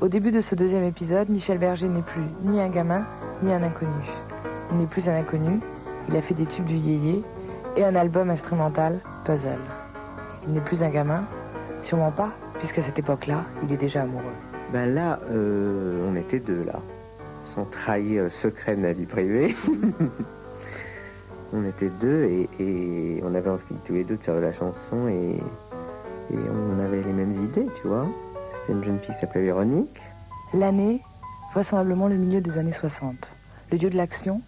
Au début de ce deuxième épisode, Michel Berger n'est plus ni un gamin, ni un inconnu. Il n'est plus un inconnu, il a fait des tubes du yéyé et un album instrumental, Puzzle. Il n'est plus un gamin, sûrement pas, puisqu'à cette époque-là, il est déjà amoureux. Ben là, on était deux, là. Sans trahir le secret de ma vie privée. On était deux et on avait envie tous les deux de faire de la chanson et on avait les mêmes idées, tu vois. C'était une jeune fille qui s'appelait Véronique. L'année, vraisemblablement le milieu des années 60. Le lieu de l'action,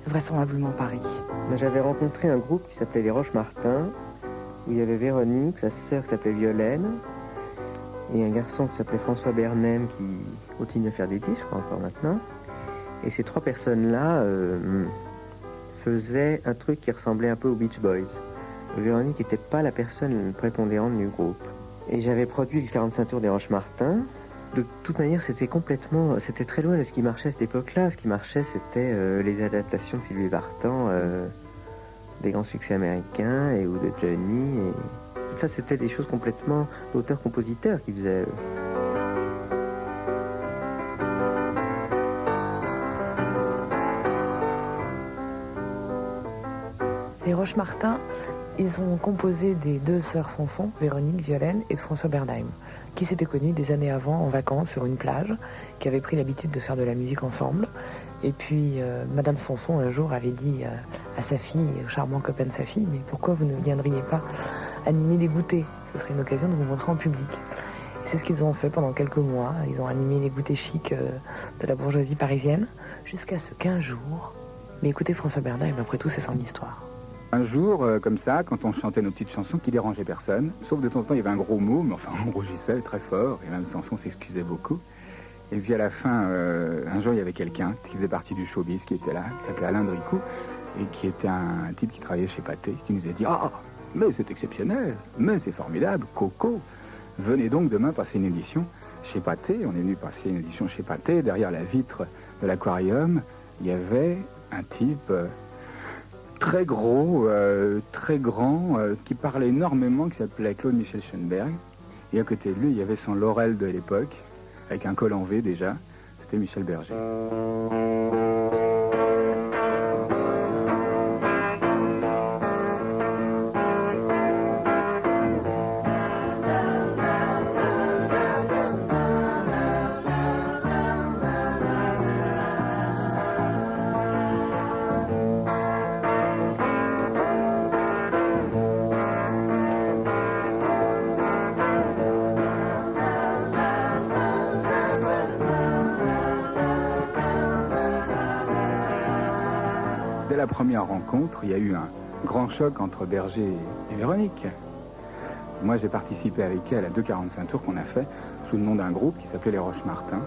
vraisemblablement Paris. J'avais rencontré un groupe qui s'appelait les Roches-Martin, où il y avait Véronique, sa sœur qui s'appelait Violaine, et un garçon qui s'appelait François Bernem qui continue à faire des disques, je crois encore maintenant. Et ces trois personnes-là faisaient un truc qui ressemblait un peu aux Beach Boys. Véronique n'était pas la personne prépondérante du groupe. Et j'avais produit le 45 tours des Roches-Martin. De toute manière, c'était très loin de ce qui marchait à cette époque-là. Ce qui marchait, c'était les adaptations de Sylvie Vartan, des grands succès américains ou de Johnny. Et tout ça, c'était des choses complètement d'auteurs-compositeurs qui faisaient. Les Roches-Martin, ils ont composé des deux sœurs Sanson, Véronique, Violaine et François Bernheim, qui s'étaient connus des années avant en vacances sur une plage, qui avaient pris l'habitude de faire de la musique ensemble. Et puis, Madame Sanson, un jour, avait dit à sa fille, au charmant copain de sa fille, mais pourquoi vous ne viendriez pas animer des goûters? Ce serait une occasion de vous montrer en public. Et c'est ce qu'ils ont fait pendant quelques mois. Ils ont animé les goûters chics de la bourgeoisie parisienne, jusqu'à ce qu'un jour... Mais écoutez, François Bernheim, après tout, c'est son histoire. Un jour, comme ça, quand on chantait nos petites chansons qui dérangeaient personne, sauf de temps en temps, il y avait un gros mot, mais enfin, on rougissait très fort, et même Sanson s'excusait beaucoup. Et puis à la fin, un jour, il y avait quelqu'un qui faisait partie du showbiz qui était là, qui s'appelait Alain Dricou, et qui était un type qui travaillait chez Pathé, qui nous a dit « Ah, mais c'est exceptionnel, mais c'est formidable, Coco, venez donc demain passer une édition chez Pathé. » On est venu passer une édition chez Pathé, derrière la vitre de l'aquarium, il y avait un type... très gros, très grand, qui parlait énormément, qui s'appelait Claude Michel Schoenberg. Et à côté de lui, il y avait son Laurel de l'époque, avec un col en V déjà. C'était Michel Berger. Dès la première rencontre, il y a eu un grand choc entre Berger et Véronique. Moi, j'ai participé avec elle à 2,45 tours qu'on a fait sous le nom d'un groupe qui s'appelait les Roches-Martin.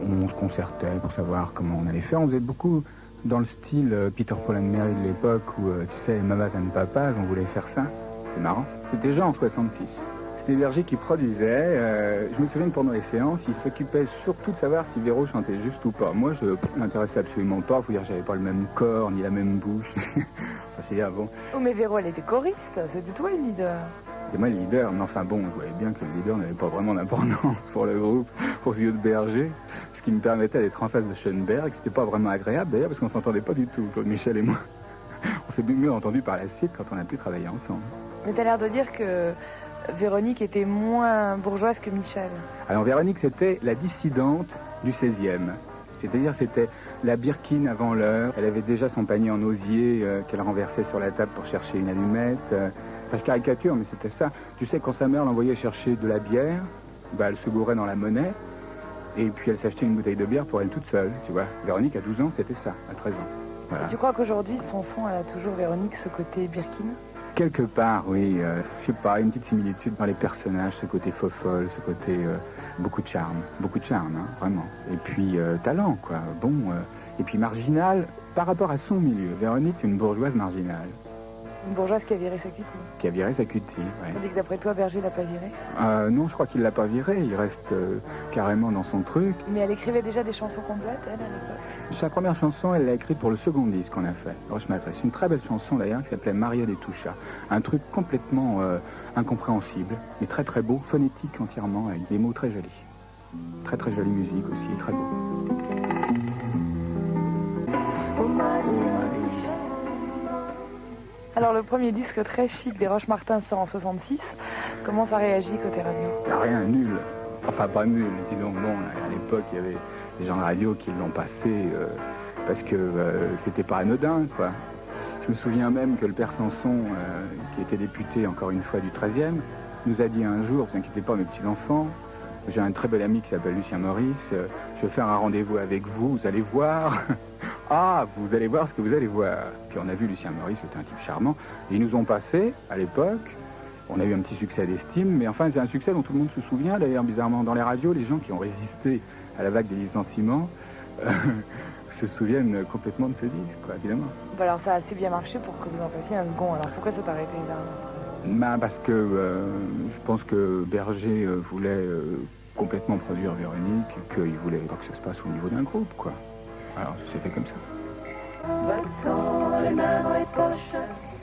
On se concertait pour savoir comment on allait faire. On faisait beaucoup dans le style Peter, Paul and Mary de l'époque où, tu sais, Mamas and Papas, on voulait faire ça. C'est marrant. C'était déjà en 66. C'était Berger qui produisait. Je me souviens que pendant les séances, il s'occupait surtout de savoir si Véro chantait juste ou pas. Moi, je m'intéressais absolument pas. Faut dire, j'avais pas le même corps, ni la même bouche. Enfin, c'est bon. Oh, mais Véro, elle était choriste. C'était toi le leader. C'était moi le leader. Mais enfin, bon, je voyais bien que le leader n'avait pas vraiment d'importance pour le groupe, aux yeux de Berger. Ce qui me permettait d'être en face de Schoenberg. C'était pas vraiment agréable, d'ailleurs, parce qu'on s'entendait pas du tout, Claude Michel et moi. On s'est mieux entendu par la suite quand on a pu travailler ensemble. Mais t'as l'air de dire que Véronique était moins bourgeoise que Michel. Alors Véronique, c'était la dissidente du 16e. C'est-à-dire c'était la Birkin avant l'heure. Elle avait déjà son panier en osier qu'elle renversait sur la table pour chercher une allumette. Ça je caricature, mais c'était ça. Tu sais, quand sa mère l'envoyait chercher de la bière, bah, elle se gourait dans la monnaie. Et puis elle s'achetait une bouteille de bière pour elle toute seule, tu vois. Véronique, à 12 ans, c'était ça, à 13 ans. Voilà. Et tu crois qu'aujourd'hui, Sanson, elle a toujours, Véronique, ce côté Birkin? Quelque part, oui. Je sais pas, une petite similitude dans les personnages, ce côté fofolle, ce côté beaucoup de charme, hein, vraiment. Et puis talent, quoi. Bon, et puis marginal par rapport à son milieu. Véronique, c'est une bourgeoise marginale. Une bourgeoise qui a viré sa cutie. Qui a viré sa cutie, oui. Tandis que d'après toi, Berger l'a pas viré? Non, je crois qu'il l'a pas viré. Il reste carrément dans son truc. Mais elle écrivait déjà des chansons complètes, elle, à l'époque? Sa première chanson, elle l'a écrite pour le second disque qu'on a fait, Roche-Martin. C'est une très belle chanson d'ailleurs qui s'appelait Maria des Touchas. Un truc complètement incompréhensible, mais très très beau, phonétique entièrement, avec des mots très jolis. Très très jolie musique aussi, très beau. Alors le premier disque très chic des Roche-Martin sort en 66. Comment ça réagit côté radio? Rien, nul. Enfin pas nul, disons, bon, à l'époque il y avait des gens de radio qui l'ont passé parce que c'était pas anodin, quoi. Je me souviens même que le père Sanson, qui était député encore une fois du 13e, nous a dit un jour, vous inquiétez pas mes petits-enfants, j'ai un très bel ami qui s'appelle Lucien Maurice, je vais faire un rendez-vous avec vous, vous allez voir. Ah, vous allez voir ce que vous allez voir. Puis on a vu Lucien Maurice, c'était un type charmant. Ils nous ont passé, à l'époque, on a eu un petit succès d'estime, mais enfin c'est un succès dont tout le monde se souvient. D'ailleurs, bizarrement, dans les radios, les gens qui ont résisté à la vague des licenciements se souviennent complètement de ce disque, quoi, évidemment. Bon, alors ça a assez bien marché pour que vous en fassiez un second. Alors pourquoi ça t'a arrêté là? Parce que je pense que Berger voulait complètement produire Véronique, qu'il voulait pas que ça se passe au niveau d'un groupe, quoi. Alors c'est fait comme ça.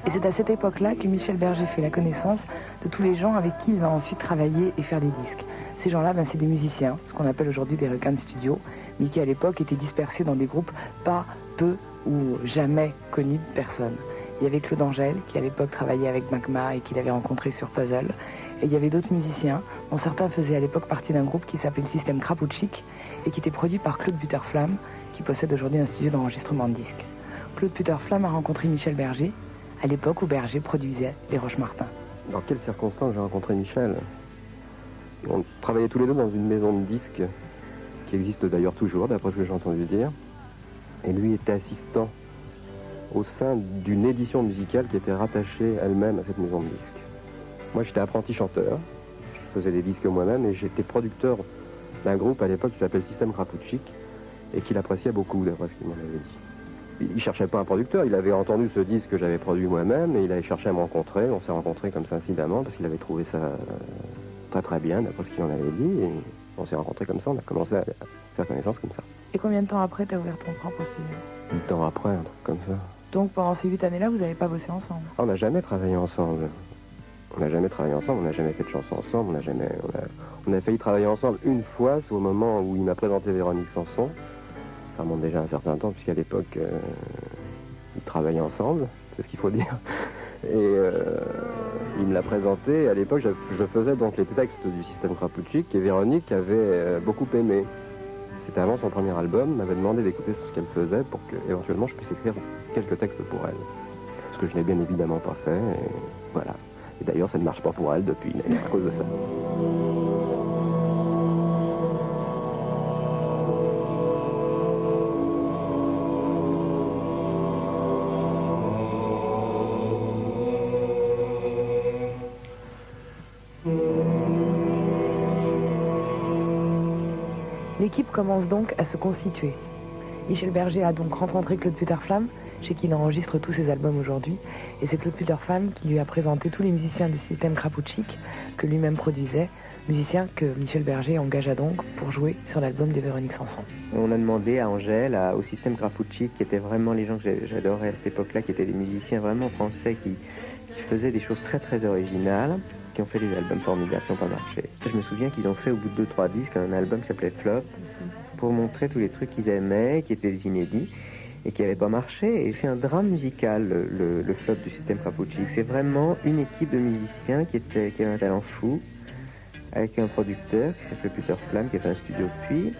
Et c'est à cette époque-là que Michel Berger fait la connaissance de tous les gens avec qui il va ensuite travailler et faire des disques. Ces gens-là, c'est des musiciens, ce qu'on appelle aujourd'hui des requins de studio, mais qui à l'époque étaient dispersés dans des groupes pas, peu ou jamais connus de personne. Il y avait Claude Angèle, qui à l'époque travaillait avec Magma et qu'il avait rencontré sur Puzzle. Et il y avait d'autres musiciens, dont certains faisaient à l'époque partie d'un groupe qui s'appelait le Système Krapouchik et qui était produit par Claude Butterflamme, qui possède aujourd'hui un studio d'enregistrement de disques. Claude Butterflamme a rencontré Michel Berger, à l'époque où Berger produisait les Roche-Martin. Dans quelles circonstances j'ai rencontré Michel? On travaillait tous les deux dans une maison de disques qui existe d'ailleurs toujours, d'après ce que j'ai entendu dire. Et lui était assistant au sein d'une édition musicale qui était rattachée elle-même à cette maison de disques. Moi, j'étais apprenti chanteur, je faisais des disques moi-même et j'étais producteur d'un groupe à l'époque qui s'appelle Système Krapouchik et qu'il appréciait beaucoup, d'après ce qu'il m'en avait dit. Il cherchait pas un producteur, il avait entendu ce disque que j'avais produit moi-même et il avait cherché à me rencontrer. On s'est rencontrés comme ça incidemment parce qu'il avait trouvé ça très très bien, d'après ce qu'il en avait dit. Et on s'est rencontrés comme ça, on a commencé à faire connaissance comme ça. Et combien de temps après t'as ouvert ton propre studio? 8 ans après, un truc comme ça. Donc pendant ces 8 années-là, vous n'avez pas bossé ensemble? On n'a jamais travaillé ensemble. On n'a jamais travaillé ensemble, on n'a jamais fait de chansons ensemble, on a failli travailler ensemble une fois, c'est au moment où il m'a présenté Véronique Sanson. Ça remonte déjà un certain temps, puisqu'à l'époque, ils travaillaient ensemble, c'est ce qu'il faut dire. Et il me l'a présenté, à l'époque, je faisais donc les textes du Système Krapouchik, et Véronique avait beaucoup aimé. C'était avant son premier album, m'avait demandé d'écouter ce qu'elle faisait pour que, éventuellement, je puisse écrire quelques textes pour elle. Ce que je n'ai bien évidemment pas fait, et voilà. Et d'ailleurs, ça ne marche pas pour elle depuis, à cause de ça. L'équipe commence donc à se constituer. Michel Berger a donc rencontré Claude Butterflamme, chez qui il enregistre tous ses albums aujourd'hui, et c'est Claude Butterflamme qui lui a présenté tous les musiciens du Système Krapouchik que lui-même produisait, musiciens que Michel Berger engagea donc pour jouer sur l'album de Véronique Sanson. On a demandé à Angèle, au Système Krapouchik, qui étaient vraiment les gens que j'adorais à cette époque-là, qui étaient des musiciens vraiment français, qui faisaient des choses très très originales, qui ont fait des albums formidables qui n'ont pas marché. Je me souviens qu'ils ont fait au bout de 2-3 disques un album qui s'appelait Flop, pour montrer tous les trucs qu'ils aimaient, qui étaient des inédits, et qui n'avaient pas marché. Et c'est un drame musical, le Flop du Système Krapouchik. C'est vraiment une équipe de musiciens qui avait un talent fou, avec un producteur qui s'appelait Peter Flamme, qui a fait un studio depuis.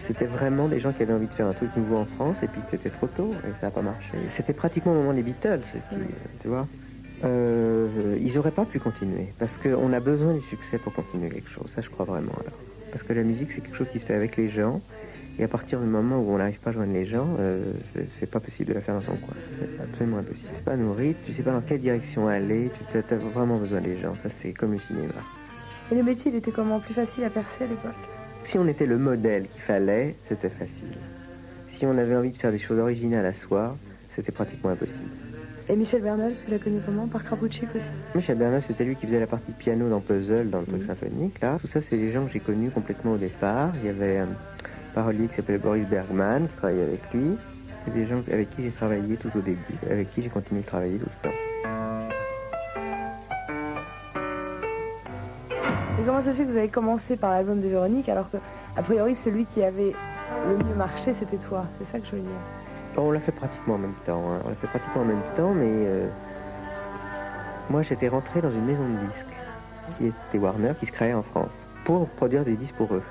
C'était vraiment des gens qui avaient envie de faire un truc nouveau en France, et puis c'était trop tôt, et ça n'a pas marché. C'était pratiquement au moment des Beatles, tu vois. Ils n'auraient pas pu continuer, parce qu'on a besoin du succès pour continuer quelque chose, ça je crois vraiment. Alors. Parce que la musique, c'est quelque chose qui se fait avec les gens, et à partir du moment où on n'arrive pas à joindre les gens, c'est pas possible de la faire dans son coin. C'est absolument impossible. Tu sais pas nourrir, tu sais pas dans quelle direction aller, tu as vraiment besoin des gens, ça c'est comme le cinéma. Et le métier, il était comment? Plus facile à percer à l'époque? Si on était le modèle qu'il fallait, c'était facile. Si on avait envie de faire des choses originales à soi, c'était pratiquement impossible. Et Michel Bernal, tu l'as connu comment? Par Krapouchik aussi? Michel Bernal, c'était lui qui faisait la partie de piano dans Puzzle, dans le truc symphonique, là. Tout ça, c'est les gens que j'ai connus complètement au départ. Il y avait un parolier qui s'appelait Boris Bergman, qui travaillait avec lui. C'est des gens avec qui j'ai travaillé tout au début, avec qui j'ai continué de travailler tout le temps. Et comment comment ça se fait que vous avez commencé par l'album de Véronique alors que, a priori, celui qui avait le mieux marché, c'était toi? C'est ça que je veux dire. On l'a fait pratiquement en même temps, hein. On l'a fait pratiquement en même temps, mais moi j'étais rentré dans une maison de disques qui était Warner, qui se créait en France, pour produire des disques pour eux.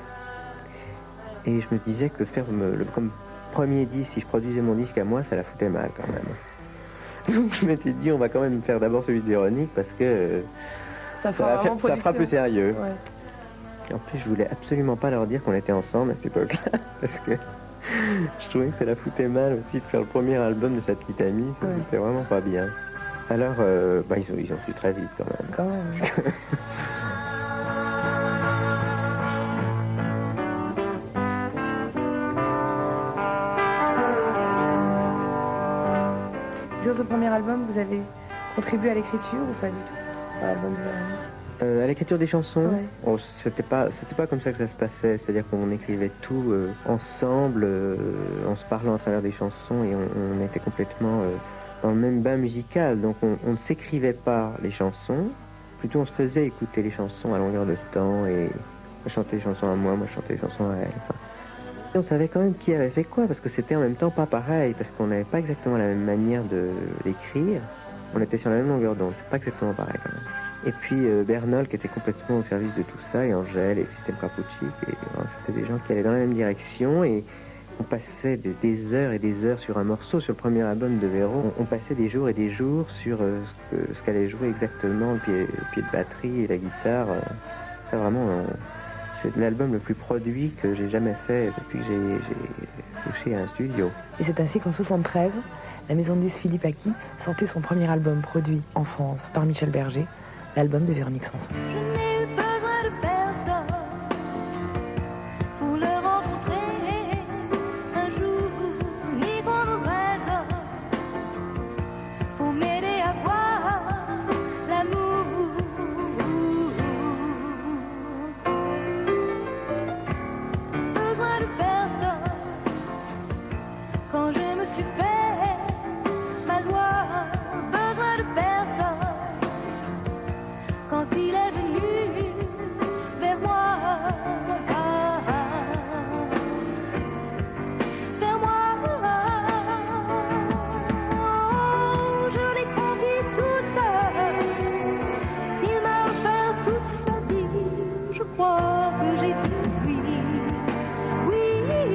Et je me disais que faire comme premier disque, si je produisais mon disque à moi, ça la foutait mal quand même. Donc je m'étais dit, on va quand même faire d'abord celui de Véronique parce que Ça fera plus sérieux. Ouais. Et en plus, je voulais absolument pas leur dire qu'on était ensemble à cette époque-là, parce que je trouvais que ça la foutait mal aussi de faire le premier album de sa petite amie. C'était vraiment pas bien. Alors, ils ont su très vite quand même. Quand même. Sur ce premier album, vous avez contribué à l'écriture ou pas du tout sur l'album de Véronique? À l'écriture des chansons, Ouais. c'était pas comme ça que ça se passait. C'est-à-dire qu'on écrivait tout ensemble, en se parlant à travers des chansons, et on était complètement dans le même bain musical. Donc on ne s'écrivait pas les chansons, plutôt on se faisait écouter les chansons à longueur de temps, et elle chantait les chansons à moi je chantais les chansons à elle. Enfin, et on savait quand même qui avait fait quoi, parce que c'était en même temps pas pareil, parce qu'on n'avait pas exactement la même manière d'écrire. On était sur la même longueur d'onde, c'est pas exactement pareil quand même. Et puis Bernol qui était complètement au service de tout ça, et Angèle et Système Krapoutchik, et c'était des gens qui allaient dans la même direction, et on passait des heures et des heures sur un morceau. Sur le premier album de Véro, on passait des jours et des jours sur ce qu'allait jouer exactement, le pied de batterie et la guitare. Ça vraiment, c'est l'album le plus produit que j'ai jamais fait depuis que j'ai touché à un studio. Et c'est ainsi qu'en 1973, la maison de disques Philippe Aki sortait son premier album produit en France par Michel Berger, l'album de Véronique Sanson. Je n'ai eu besoin de personne pour le rencontrer un jour, ni prendre raison pour m'aider à voir l'amour. Besoin de personne quand je me suis fait valoir. Besoin de personne quand il est venu vers moi, vers moi. Je l'ai convié tout seul, il m'a offert toute sa vie. Je crois que j'ai dit oui, oui.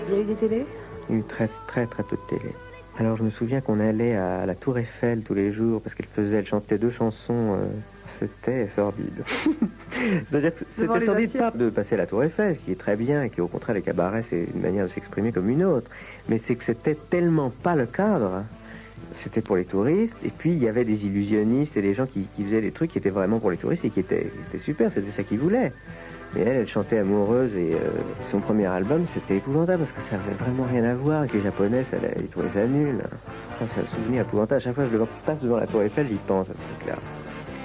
Il y a eu des télés? Il y a eu très très très peu de télé. Alors je me souviens qu'on allait à la Tour Eiffel tous les jours, parce elle chantait 2 chansons. C'était sordide. C'est-à-dire que c'était sordide pas de passer à la Tour Eiffel, ce qui est très bien, et qui au contraire, les cabarets, c'est une manière de s'exprimer comme une autre. Mais c'est que c'était tellement pas le cadre. C'était pour les touristes, et puis il y avait des illusionnistes et des gens qui faisaient des trucs qui étaient vraiment pour les touristes et qui étaient super, c'était ça qu'ils voulaient. Mais elle chantait amoureuse, et son premier album, c'était épouvantable parce que ça avait vraiment rien à voir avec les Japonais, ils trouvaient ça nul. Ça, c'est un souvenir épouvantable. À chaque fois que je le passe devant la Tour Eiffel, j'y pense à ce truc-là.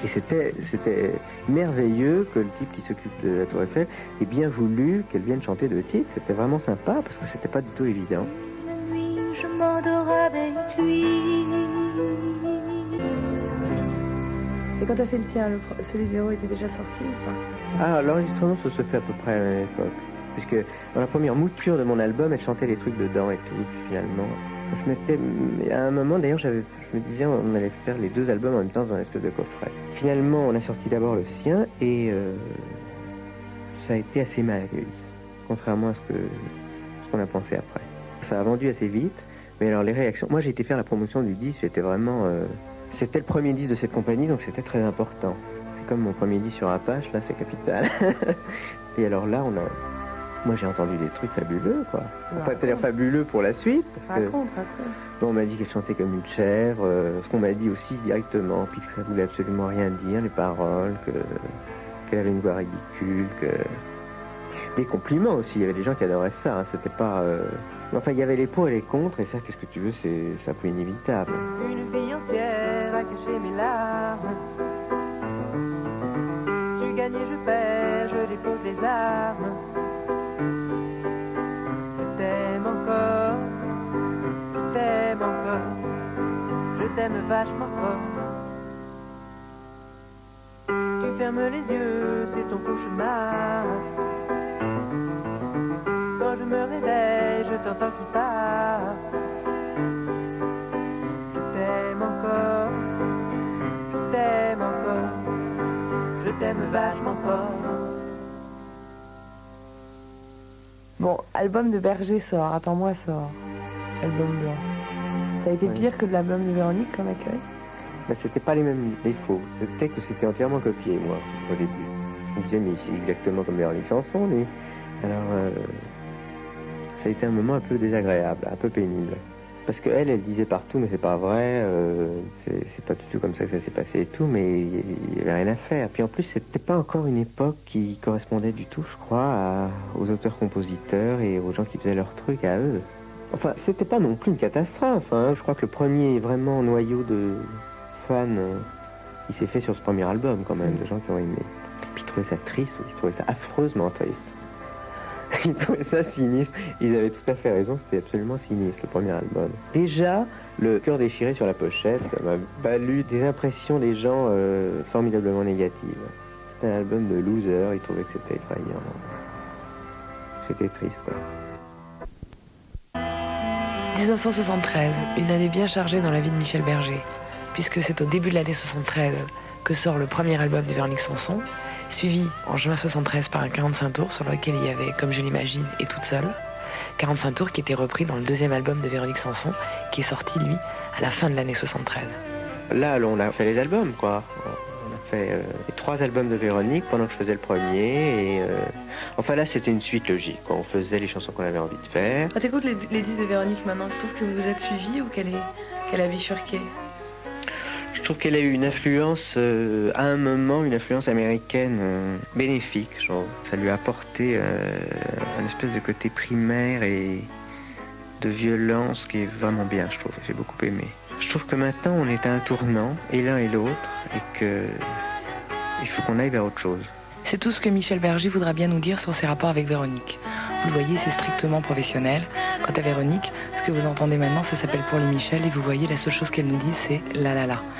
Et c'était merveilleux que le type qui s'occupe de la Tour Eiffel ait bien voulu qu'elle vienne chanter 2 titres. C'était vraiment sympa parce que c'était pas du tout évident. La nuit, je m'endors avec lui. Et quand tu as fait le tien, celui de Véro était déjà sorti ou pas? Ah, l'enregistrement, ça se fait à peu près à la même époque. Puisque dans la première mouture de mon album, elle chantait les trucs dedans et tout. Puis finalement, je m'étais... À un moment, d'ailleurs, je me disais on allait faire les 2 albums en même temps dans un espèce de coffret. Finalement, on a sorti d'abord le sien, et ça a été assez mal accueilli, contrairement à ce qu'on a pensé après. Ça a vendu assez vite, mais alors les réactions... Moi, j'ai été faire la promotion du disque, c'était vraiment... C'était le premier disque de cette compagnie, donc c'était très important. C'est comme mon premier disque sur Apache, là, c'est capital. Et alors là, moi, j'ai entendu des trucs fabuleux, quoi. Enfin, c'est-à-dire fabuleux pour la suite. Raconte. Bon, on m'a dit qu'elle chantait comme une chèvre, ce qu'on m'a dit aussi directement, puis que ça voulait absolument rien dire, les paroles, qu'elle avait une voix ridicule, Des compliments aussi, il y avait des gens qui adoraient ça, hein. C'était pas... Enfin, il y avait les pour et les contre, et ça, qu'est-ce que tu veux, c'est un peu inévitable. Une fille entière a caché mes larmes. Je gagne et je perds, je dépose les armes. Je t'aime encore, je t'aime encore, je t'aime vachement fort. Tu fermes les yeux, c'est ton couche Bon, album de Berger sort, Attends-moi sort. Album blanc. Ça a été Ouais. pire que de l'album de Véronique comme accueil? Mais c'était pas les mêmes défauts. C'était que c'était entièrement copié, moi, au début. Je me disais, mais c'est exactement comme Véronique Sanson, lui. Alors, ça a été un moment un peu désagréable, un peu pénible. Parce qu'elle, elle disait partout, mais c'est pas vrai, c'est pas du tout comme ça que ça s'est passé et tout, mais il y avait rien à faire. Puis en plus, c'était pas encore une époque qui correspondait du tout, je crois, aux auteurs-compositeurs et aux gens qui faisaient leur truc à eux. Enfin, c'était pas non plus une catastrophe, hein. Je crois que le premier vraiment noyau de fans, il s'est fait sur ce premier album quand même, de gens qui ont aimé. Puis ils trouvaient ça triste, ils trouvaient ça affreusement triste. Ils trouvaient ça sinistre. Ils avaient tout à fait raison, c'était absolument sinistre, le premier album. Déjà, le cœur déchiré sur la pochette, ça m'a valu des impressions des gens formidablement négatives. C'était un album de loser, ils trouvaient que c'était effrayant. C'était triste, quoi. 1973, une année bien chargée dans la vie de Michel Berger, puisque c'est au début de l'année 73 que sort le premier album de Véronique Sanson, suivi en juin 73 par un 45 tours sur lequel il y avait Comme je l'imagine et Toute seule. 45 tours qui était repris dans le deuxième album de Véronique Sanson, qui est sorti, lui, à la fin de l'année 73. Là, on a fait les albums, quoi. On a fait les 3 albums de Véronique pendant que je faisais le premier. Et, enfin, là, c'était une suite logique, quoi. On faisait les chansons qu'on avait envie de faire. Quand t'écoutes les disques de Véronique maintenant, tu trouves que vous vous êtes suivis ou qu'elle a bifurqué? Je trouve qu'elle a eu une influence, à un moment, une influence américaine bénéfique. Je trouve. Ça lui a apporté un espèce de côté primaire et de violence qui est vraiment bien, je trouve. J'ai beaucoup aimé. Je trouve que maintenant, on est à un tournant, et l'un et l'autre, et qu'il faut qu'on aille vers autre chose. C'est tout ce que Michel Berger voudra bien nous dire sur ses rapports avec Véronique. Vous le voyez, c'est strictement professionnel. Quant à Véronique, ce que vous entendez maintenant, ça s'appelle Pour les Michel, et vous voyez, la seule chose qu'elle nous dit, c'est la la la.